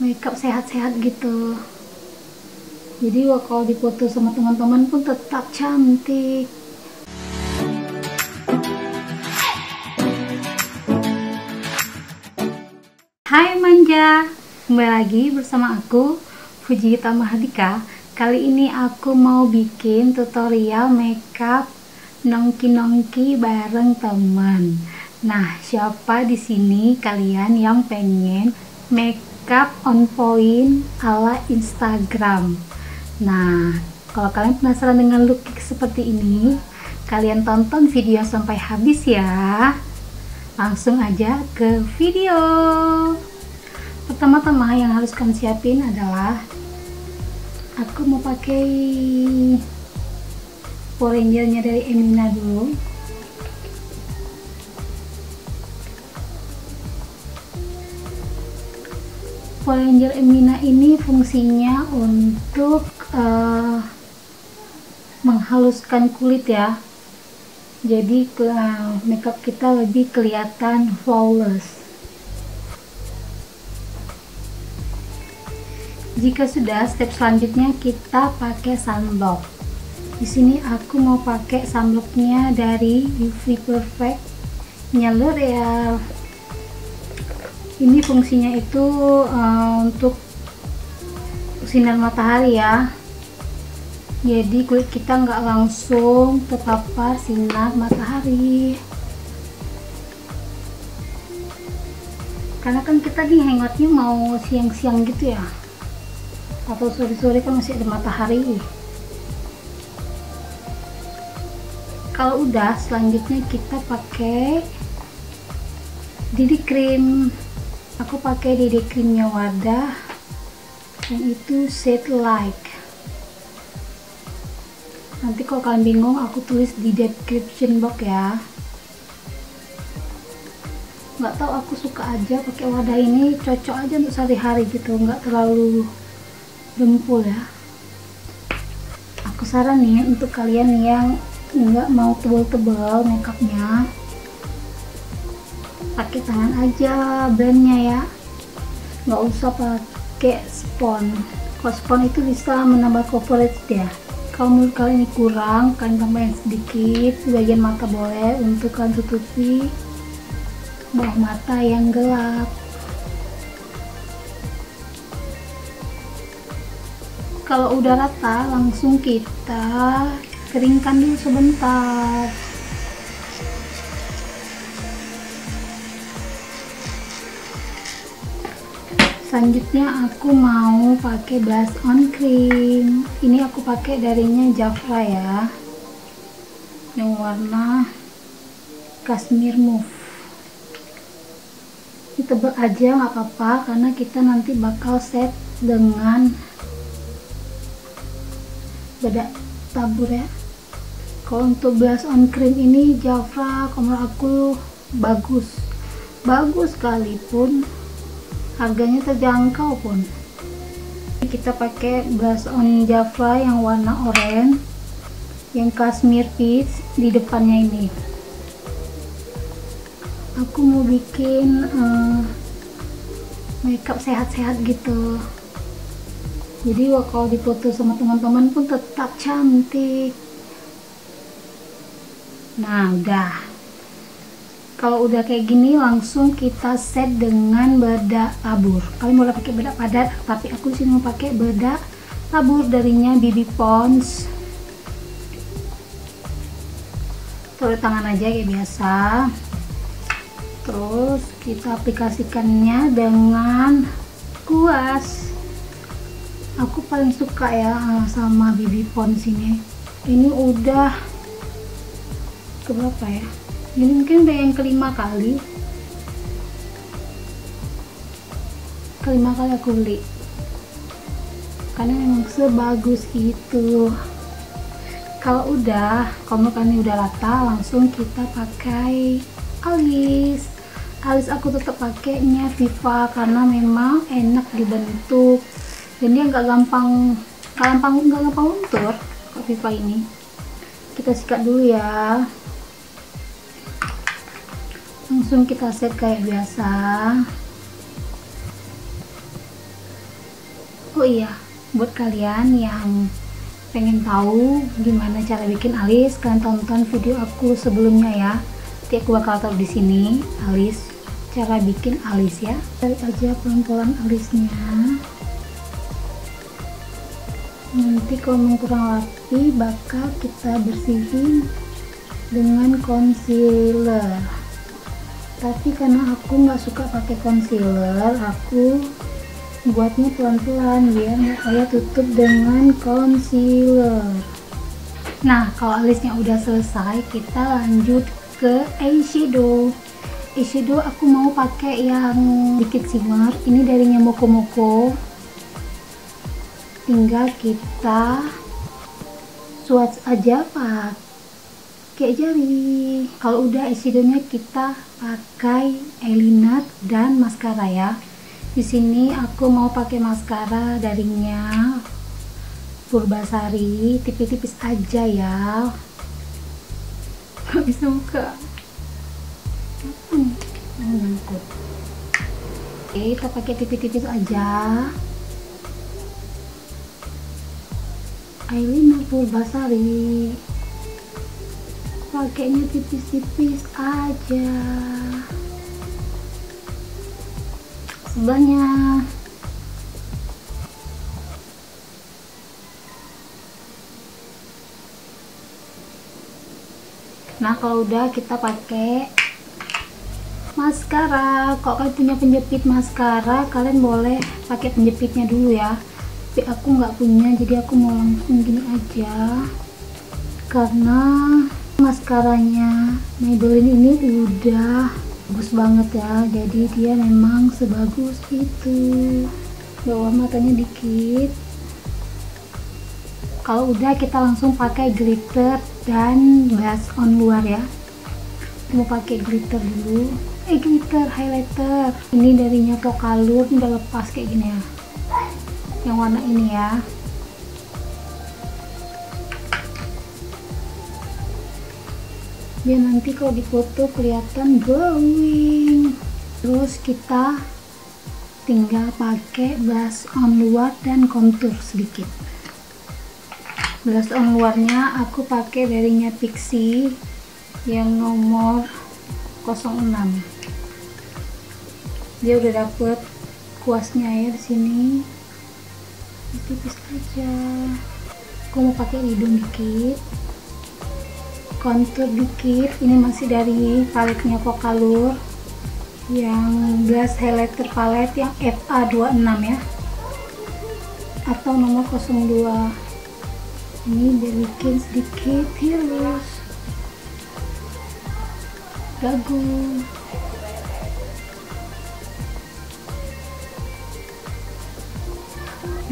makeup sehat-sehat gitu. Jadi kalau dipoto sama teman-teman pun tetap cantik. Hai manja, kembali lagi bersama aku Fujita Mahardika. Kali ini aku mau bikin tutorial makeup nongki-nongki bareng teman. Nah, siapa di sini kalian yang pengen makeup on point ala Instagram? Nah, kalau kalian penasaran dengan look seperti ini, kalian tonton video sampai habis ya. Langsung aja ke video. Pertama-tama yang harus kalian siapin adalah aku mau pakai Power Ranger-nya dari Emina dulu. Power Ranger Emina ini fungsinya untuk menghaluskan kulit ya. Jadi makeup kita lebih kelihatan flawless. Jika sudah, step selanjutnya kita pakai sunblock. Di sini aku mau pakai sunblocknya dari UV Perfect nya L'Oreal. Ini fungsinya itu untuk sinar matahari ya. Jadi kulit kita nggak langsung terpapar sinar matahari. Karena kan kita nih hangoutnya mau siang-siang gitu ya, atau sore-sore kan masih ada matahari. Kalau udah, selanjutnya kita pakai DD cream. Aku pakai DD creamnya Wardah yang itu shade like. Nanti kalau kalian bingung, aku tulis di description box ya. Nggak tahu, aku suka aja pakai Wardah ini, cocok aja untuk sehari-hari gitu, nggak terlalu dempul ya. Aku saranin untuk kalian yang nggak mau tebal-tebal makeupnya, pakai tangan aja blendnya ya, nggak usah pakai spons. Kalau spons itu bisa menambah coverage ya. Kalau menurut kalian ini kurang, kalian tambahin sedikit di bagian mata boleh, untuk kalian tutupi bawah mata yang gelap. Kalau udah rata, langsung kita keringkan dulu sebentar. Selanjutnya aku mau pakai blush on cream. Ini aku pakai darinya Jafra ya, yang warna Cashmere Mauve. Ini tebal aja nggak apa-apa, karena kita nanti bakal set dengan bedak tabur ya. Kalau untuk blush on cream ini Jafra, kalau aku bagus sekalipun harganya terjangkau pun. Kita pakai blush on Jafra yang warna oranye, yang Cashmere Peach di depannya ini. Aku mau bikin makeup sehat-sehat gitu. Jadi kalau dipoto sama teman-teman pun tetap cantik. Nah udah. Kalau udah kayak gini, langsung kita set dengan bedak tabur. Kalian boleh pakai bedak padat, tapi aku sini mau pakai bedak tabur darinya BB Pond's. Taruh tangan aja kayak biasa. Terus kita aplikasikannya dengan kuas. Aku paling suka ya sama BB Pond's ini. Ini udah keberapa ya? Ini mungkin udah yang kelima kali aku beli, karena memang sebagus itu. Kalau kan udah rata, langsung kita pakai alis. Aku tetap pakainya Viva karena memang enak dibentuk dan dia nggak gampang luntur. Kalau Viva ini kita sikat dulu ya. Langsung kita set kayak biasa. Oh iya, buat kalian yang pengen tahu gimana cara bikin alis, kalian tonton video aku sebelumnya ya. Nanti aku bakal taruh di sini alis, cara bikin alis ya. Tarik aja pelan-pelan alisnya. Nanti kalau mau kurang rapi bakal kita bersihin dengan concealer. Tapi karena aku nggak suka pakai concealer, aku buatnya pelan-pelan biar nggak kayak tutup dengan concealer. Nah, kalau alisnya udah selesai, kita lanjut ke eyeshadow. Eyeshadow aku mau pakai yang dikit shimmer. Ini darinya Moko Moko. Tinggal kita swatch aja pakai jari. Kalau udah eyeshadownya kita pakai eyeliner dan maskara ya. Di sini aku mau pakai maskara darinya Purbasari, tipis-tipis aja ya. Gak bisa buka. Nyangkut. Oke, kita pakai tipis-tipis aja. Eyeliner Purbasari, pakainya tipis-tipis aja sebelahnya. Nah, kalau udah kita pakai maskara. Kalau kalian punya penjepit maskara, kalian boleh pakai penjepitnya dulu ya. Tapi aku nggak punya, jadi aku mau langsung gini aja karena maskaranya Maybelline ini udah bagus banget ya, jadi dia memang sebagus itu. Bawah matanya dikit. Kalau udah kita langsung pakai glitter dan blush on luar ya. Mau pakai glitter dulu, glitter highlighter ini darinya Pokalur, udah lepas kayak gini ya, yang warna ini ya. Biar nanti kalau difoto kelihatan glowing. Terus kita tinggal pakai blush on luar dan contour sedikit. Blush on luarnya aku pakai darinya Pixi yang nomor 06. Dia udah dapet kuasnya ya di sini. Tipis aja. Aku mau pakai hidung dikit, contour dikit. Ini masih dari paletnya Pokalur yang blush highlighter palet yang FA26 ya, atau nomor 02. Ini bikin sedikit hirus dagu.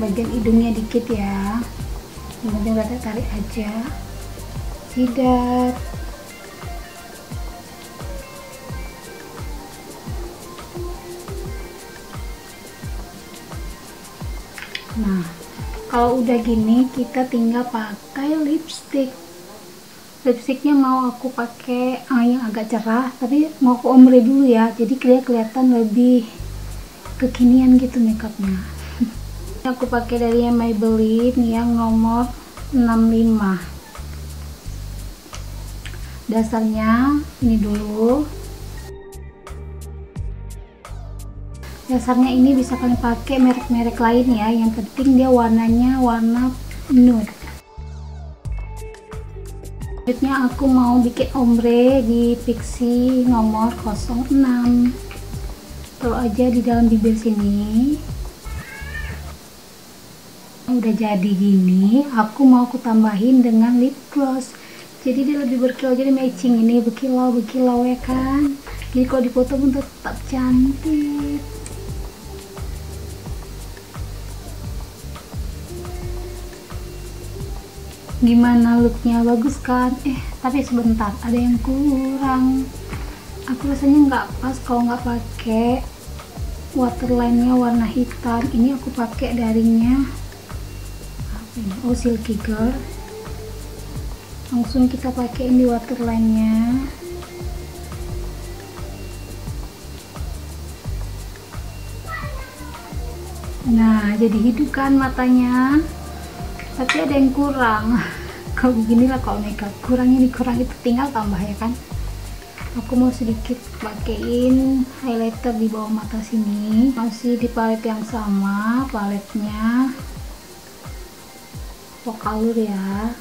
Bagian hidungnya dikit ya, yang penting rada tarik aja, jidat. Nah, kalau udah gini kita tinggal pakai lipstick. Lipsticknya mau aku pakai yang agak cerah, tapi mau aku ombre dulu ya, jadi kelihatan lebih kekinian gitu makeupnya. Aku pakai dari Maybelline yang nomor 65. Dasarnya ini dulu. Dasarnya ini bisa kalian pakai merek-merek lain ya, yang penting dia warnanya warna nude. Selanjutnya aku mau bikin ombre di Pixi nomor 06. Taruh aja di dalam bibir sini. Udah jadi gini, aku mau aku tambahin dengan lip gloss, jadi dia lebih berkilau, jadi matching. Ini berkilau ya kan, jadi kalau dipoto pun tetap cantik. Gimana looknya, bagus kan? Tapi sebentar, ada yang kurang. Aku rasanya nggak pas kalau nggak pakai waterline-nya warna hitam. Ini aku pakai darinya Oh Silky Girl. Langsung kita pakein di waterline-nya. Nah, jadi hidup kan matanya, tapi ada yang kurang. Kalau beginilah kalau makeup kurang ini kurang itu, tinggal tambah ya kan. Aku mau sedikit pakein highlighter di bawah mata sini, masih di palet yang sama, paletnya Pocallure ya.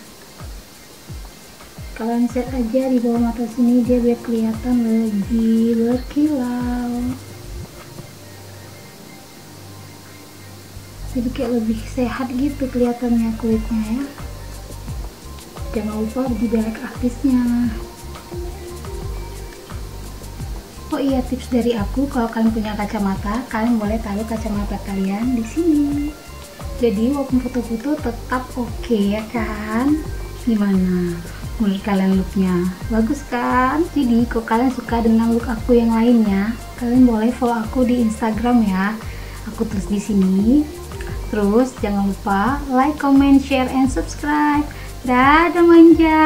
Kalian set aja di bawah mata sini dia biar kelihatan lebih berkilau, jadi kayak lebih sehat gitu kelihatannya kulitnya ya. Jangan lupa di belek atisnya. Oh iya, tips dari aku, kalau kalian punya kacamata, kalian boleh taruh kacamata kalian di sini. Jadi walaupun foto-foto tetap oke ya kan? Gimana? Menurut kalian looknya bagus kan? Jadi kalau kalian suka dengan look aku yang lainnya, kalian boleh follow aku di Instagram ya. Aku tulis di sini. Terus jangan lupa like, comment, share, and subscribe. Dadah manja.